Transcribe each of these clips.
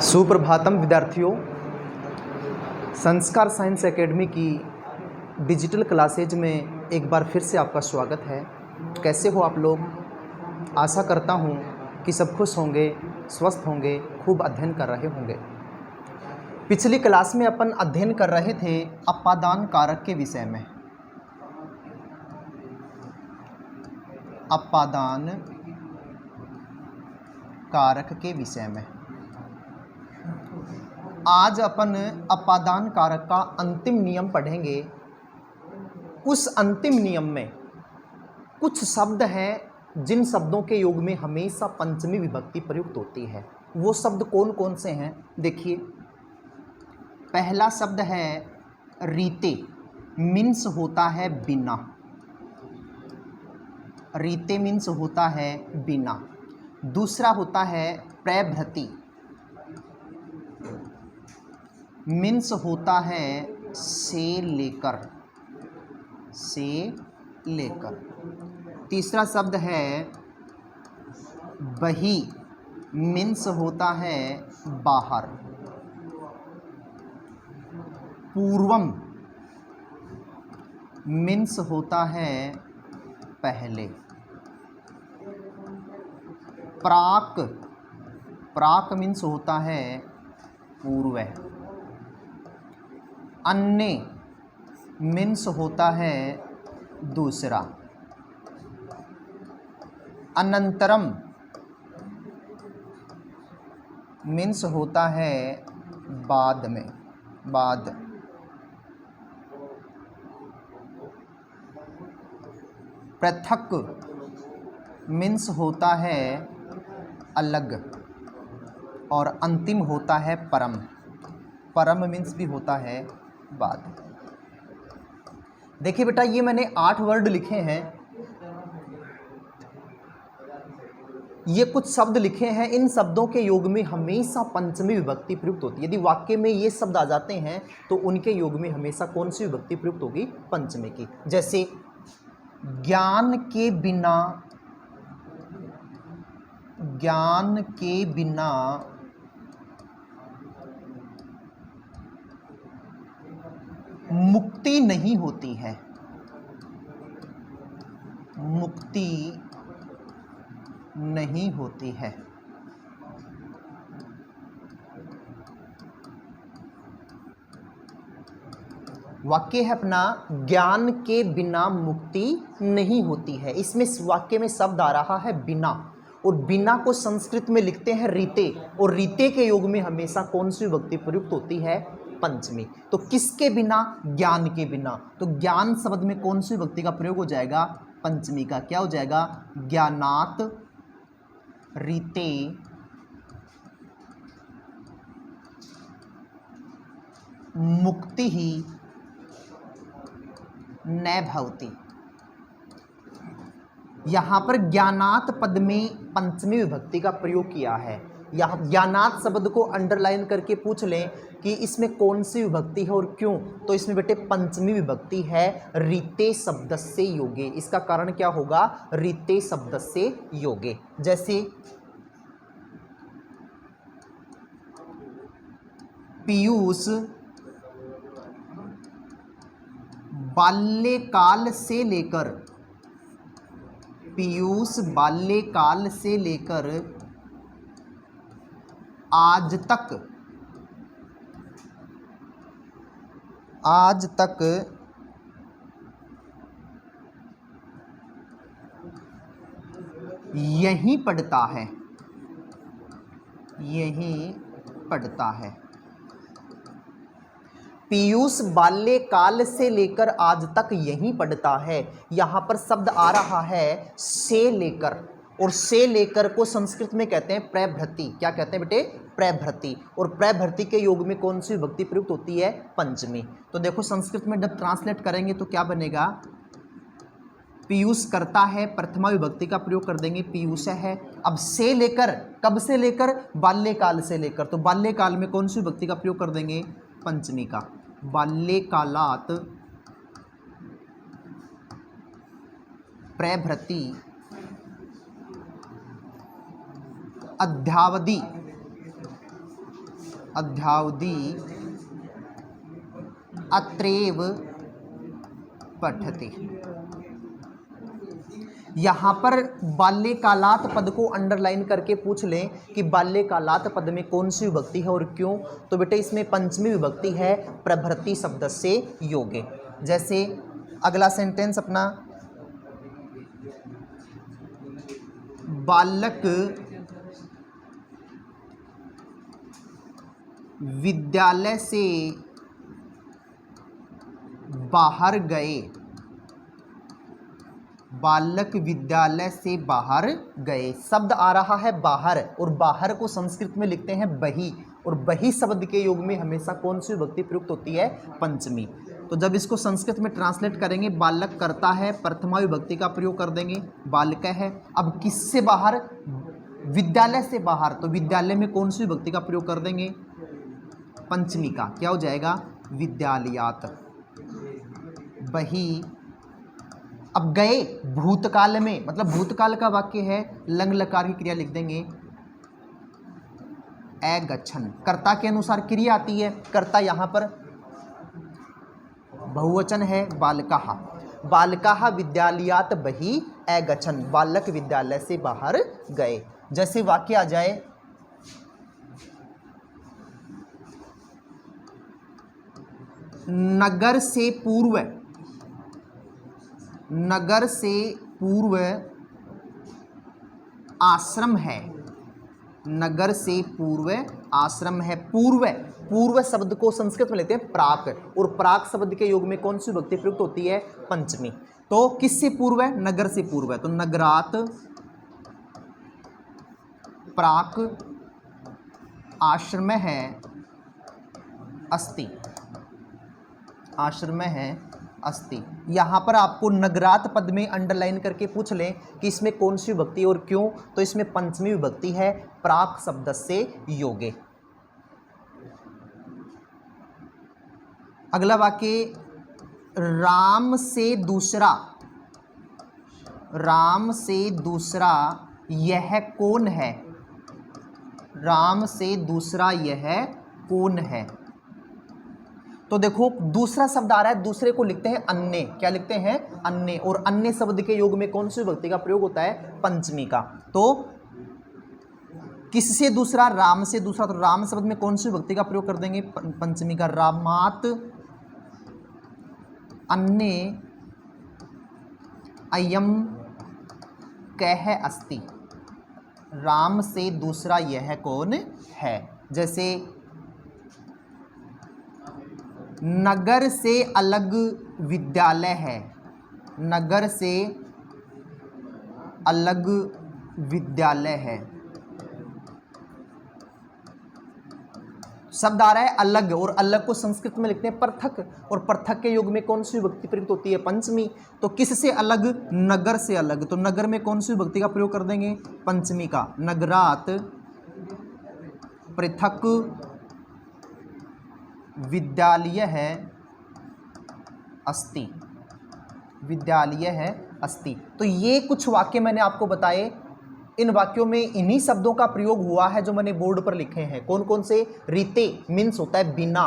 सुप्रभातम विद्यार्थियों। संस्कार science academy की डिजिटल क्लासेज में एक बार फिर से आपका स्वागत है। कैसे हो आप लोग? आशा करता हूँ कि सब खुश होंगे, स्वस्थ होंगे, खूब अध्ययन कर रहे होंगे। पिछली क्लास में अपन अध्ययन कर रहे थे अपादान कारक के विषय में। अपादान कारक के विषय में आज अपन अपादान कारक का अंतिम नियम पढ़ेंगे। उस अंतिम नियम में कुछ शब्द हैं जिन शब्दों के योग में हमेशा पंचमी विभक्ति प्रयुक्त होती है। वो शब्द कौन कौन से हैं देखिए। पहला शब्द है रीते, मीन्स होता है बिना। रीते मीन्स होता है बिना। दूसरा होता है प्रभृति, मीन्स होता है से लेकर, से लेकर। तीसरा शब्द है बही, मीन्स होता है बाहर। पूर्वम मीन्स होता है पहले। प्राक, प्राक मीन्स होता है पूर्व। अन्य मीन्स होता है दूसरा। अनंतरम मीन्स होता है बाद में, बाद। पृथक मीन्स होता है अलग। और अंतिम होता है परम। परम मीन्स भी होता है बाद। देखिए बेटा, ये मैंने 8 वर्ड लिखे हैं। ये कुछ शब्द लिखे हैं। इन शब्दों के योग में हमेशा पंचमी विभक्ति प्रयुक्त होती है। यदि वाक्य में ये शब्द आ जाते हैं तो उनके योग में हमेशा कौन सी विभक्ति प्रयुक्त होगी? पंचमी की। जैसे ज्ञान के बिना, ज्ञान के बिना मुक्ति नहीं होती है। मुक्ति नहीं होती है। वाक्य है अपना, ज्ञान के बिना मुक्ति नहीं होती है। इसमें वाक्य में शब्द आ रहा है बिना, और बिना को संस्कृत में लिखते हैं रीते, और रीते के योग में हमेशा कौन सी विभक्ति प्रयुक्त होती है? पंचमी। तो किसके बिना? ज्ञान के बिना। तो ज्ञान शब्द में कौन सी विभक्ति का प्रयोग हो जाएगा? पंचमी का। क्या हो जाएगा? ज्ञानात रीते मुक्ति ही न भवति। यहां पर ज्ञानात पद में पंचमी विभक्ति का प्रयोग किया है। यहाँ ज्ञानात शब्द को अंडरलाइन करके पूछ लें कि इसमें कौन सी विभक्ति है और क्यों, तो इसमें बेटे पंचमी विभक्ति है। रीते शब्द से योगे। इसका कारण क्या होगा? रीते शब्द से योगे। जैसे पीयूष बाल्यकाल से लेकर, पीयूष बाल्यकाल से लेकर आज तक, आज तक यहीं पढ़ता है, यहीं पढ़ता है। पीयूष बाल्यकाल से लेकर आज तक यहीं पढ़ता है। यहां पर शब्द आ रहा है से लेकर, और से लेकर को संस्कृत में कहते हैं प्रभृति। क्या कहते हैं बेटे? प्रभृति। और प्रभृति के योग में कौन सी विभक्ति प्रयुक्त होती है? पंचमी। तो देखो संस्कृत में जब ट्रांसलेट करेंगे तो क्या बनेगा? पीयूष करता है, प्रथमा विभक्ति का प्रयोग कर देंगे, पीयूष है। अब से लेकर, कब से लेकर? बाल्यकाल से लेकर। तो बाल्यकाल में कौन सी विभक्ति का प्रयोग कर देंगे? पंचमी का। बाल्यकालात प्रभृति अध्यावधि अध्यावधि अत्रैव पठति। यहाँ पर बाल्यकालात् पद को अंडरलाइन करके पूछ लें कि बाल्यकालात् पद में कौन सी विभक्ति है और क्यों, तो बेटे इसमें पंचमी विभक्ति है प्रभृति शब्द से योगे। जैसे अगला सेंटेंस अपना, बालक विद्यालय से बाहर गए, बालक विद्यालय से बाहर गए। शब्द आ रहा है बाहर, और बाहर को संस्कृत में लिखते हैं बही, और बही शब्द के योग में हमेशा कौन सी विभक्ति प्रयुक्त होती है? पंचमी। तो जब इसको संस्कृत में ट्रांसलेट करेंगे, बालक करता है, प्रथमा विभक्ति का प्रयोग कर देंगे, बालक है। अब किससे बाहर? विद्यालय से बाहर, तो विद्यालय में कौन सी विभक्ति का प्रयोग कर देंगे? पंचमी का। क्या हो जाएगा? विद्यालयात्। बही। अब गए भूतकाल में, मतलब भूतकाल का वाक्य है, लंग लकार की क्रिया लिख देंगे अगच्छन्। कर्ता के अनुसार क्रिया आती है, कर्ता यहाँ पर बहुवचन है बालकाः। बालकाः विद्यालयात् बहि अगच्छन्, बालक विद्यालय से बाहर गए। जैसे वाक्य आ जाए, नगर से पूर्व, नगर से पूर्व आश्रम है, नगर से पूर्व आश्रम है। पूर्व, पूर्व शब्द को संस्कृत में लेते हैं प्राक, और प्राक शब्द के योग में कौन सी विभक्ति प्रयुक्त होती है? पंचमी। तो किससे पूर्व है? नगर से पूर्व है, तो नगरात् प्राक आश्रम है अस्ति, आश्रम है अस्ति। यहाँ पर आपको नगरात पद में अंडरलाइन करके पूछ लें कि इसमें कौन सी विभक्ति और क्यों, तो इसमें पंचमी विभक्ति है प्राक शब्द से योगे। अगला वाक्य, राम से दूसरा, राम से दूसरा यह कौन है? राम से दूसरा यह कौन है? तो देखो दूसरा शब्द आ रहा है, दूसरे को लिखते हैं अन्य। क्या लिखते हैं? अन्य। और अन्य शब्द के योग में कौन सी विभक्ति का प्रयोग होता है? पंचमी का। तो किससे दूसरा? राम से दूसरा, तो राम शब्द में कौन सी विभक्ति का प्रयोग कर देंगे? पंचमी का। रामात् अन्य अयम कह अस्ति, राम से दूसरा यह कौन है। जैसे नगर से अलग विद्यालय है, नगर से अलग विद्यालय है। शब्द आ रहा है अलग, और अलग को संस्कृत में लिखते हैं पृथक, और पृथक के योग में कौन सी विभक्ति प्रयुक्त होती है? पंचमी। तो किससे अलग? नगर से अलग, तो नगर में कौन सी विभक्ति का प्रयोग कर देंगे? पंचमी का। नगरात् पृथक विद्यालय है अस्ति, विद्यालय है अस्ति। तो ये कुछ वाक्य मैंने आपको बताए। इन वाक्यों में इन्हीं शब्दों का प्रयोग हुआ है जो मैंने बोर्ड पर लिखे हैं। कौन कौन से? रीते मीन्स होता है बिना,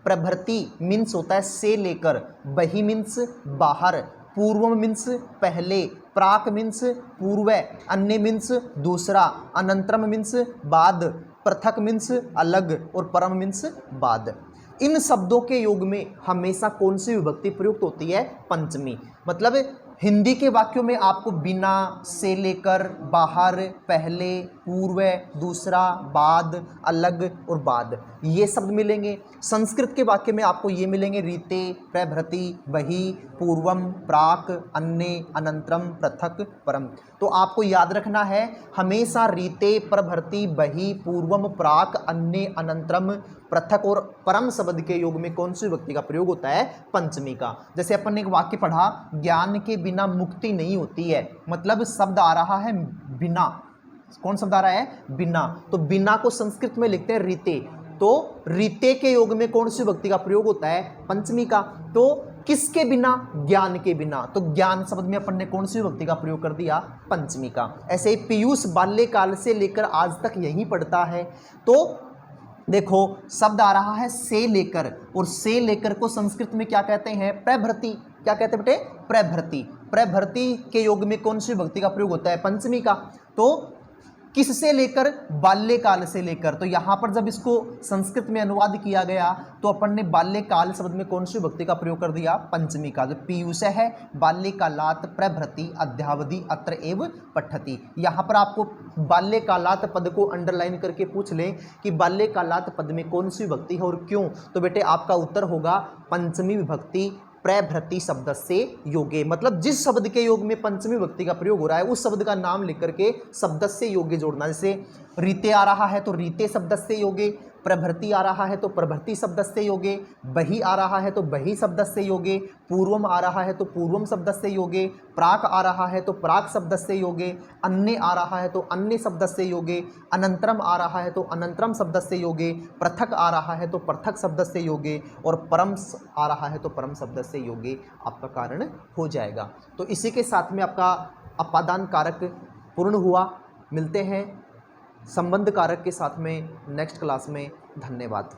प्रभृति मीन्स होता है से लेकर, बहि मीन्स बाहर, पूर्व मीन्स पहले, प्राक मीन्स पूर्व, अन्य मीन्स दूसरा, अनंतरम मीन्स बाद, पृथक मीन्स अलग, और परम मीन्स बाद। इन शब्दों के योग में हमेशा कौन सी विभक्ति प्रयुक्त होती है? पंचमी। मतलब हिंदी के वाक्यों में आपको बिना, से लेकर, बाहर, पहले, पूर्व, दूसरा, बाद, अलग और बाद, ये शब्द मिलेंगे। संस्कृत के वाक्य में आपको ये मिलेंगे रीते, प्रभृति, बहि, पूर्वम, प्राक, अन्य, अनंतरम, पृथक, परम। तो आपको याद रखना है हमेशा रीते, प्रभृति, बहि, पूर्वम, प्राक, अन्य, अनंतरम, पृथक और परम शब्द के योग में कौन सी विभक्ति का प्रयोग होता है? पंचमी का। जैसे अपन ने एक वाक्य पढ़ा, ज्ञान के बिना मुक्ति नहीं होती है, मतलब शब्द आ रहा है बिना। कौन शब्द आ रहा है? बिना। तो बिना को संस्कृत में लिखते हैं रीते, तो रीते के योग में कौन सी विभक्ति का प्रयोग होता है? पंचमी का। तो किसके बिना? ज्ञान के बिना। तो ज्ञान शब्द में अपन ने कौन सी विभक्ति का प्रयोग कर दिया? पंचमी का। ऐसे ही पीयूष बाल्यकाल से लेकर आज तक यही पढ़ता है, तो देखो शब्द आ रहा है से लेकर, और से लेकर को संस्कृत में क्या कहते हैं? प्रभृति। क्या कहते हैं बेटे? प्रभृति। प्रभृति के योग में कौन सी विभक्ति का प्रयोग होता है? पंचमी का। तो किससे लेकर? बाल्यकाल से लेकर। तो यहां पर जब इसको संस्कृत में अनुवाद किया गया तो अपन ने बाल्यकाल शब्द में कौन सी विभक्ति का प्रयोग कर दिया? पंचमी का। जो पीयूष है बाल्यकालात् प्रभृति अद्यावधि अत्र एव पठति। यहां पर आपको बाल्यकालात् पद को अंडरलाइन करके पूछ लें कि बाल्यकालात् पद में कौन सी विभक्ति है और क्यों, तो बेटे आपका उत्तर होगा पंचमी विभक्ति प्रभृति शब्द से योगे। मतलब जिस शब्द के योग में पंचमी विभक्ति का प्रयोग हो रहा है उस शब्द का नाम लिख करके शब्द से योगे जोड़ना। जैसे रीते आ रहा है तो रीते शब्द से योगे, प्रभृति आ रहा है तो प्रभृति शब्द से योगे, बही आ रहा है तो बही शब्द से योगे, पूर्वम आ रहा है तो पूर्वम शब्द से योगे, प्राक आ रहा है तो प्राक शब्द से योगे, अन्य आ रहा है तो अन्य शब्द से योगे, अनंतरम आ रहा है तो अनंतरम शब्द से योगे, पृथक आ रहा है तो पृथक शब्द से योगे, और परम आ रहा है तो परम शब्द से योगे आपका कारण हो जाएगा। तो इसी के साथ में आपका अपादान कारक पूर्ण हुआ। मिलते हैं संबंध कारक के साथ में नेक्स्ट क्लास में। धन्यवाद।